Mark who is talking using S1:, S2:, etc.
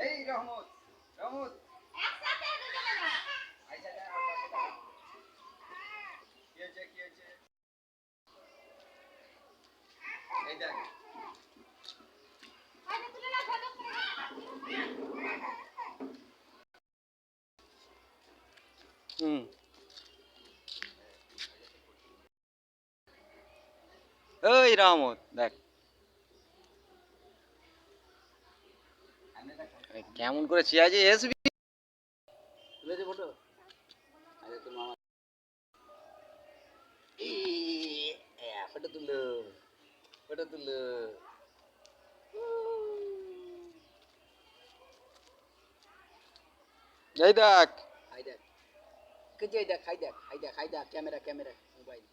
S1: এই রহমত রহমত একসাথে দুজনে না আইসা যা আমার পাশে দাঁড়া কি হয়েছে এই দেখ আরে তুলে না ফটো
S2: ওই রহমত দেখ কেমন করে চেয়াছে এসবি
S1: তুলেছে ফটো আরে তোর মামা ফটো তুললো ফটো তুললো
S2: এই দেখ
S1: হাই দেখ কে যাই দেখ হাই দেখ ক্যামেরা মোবাইল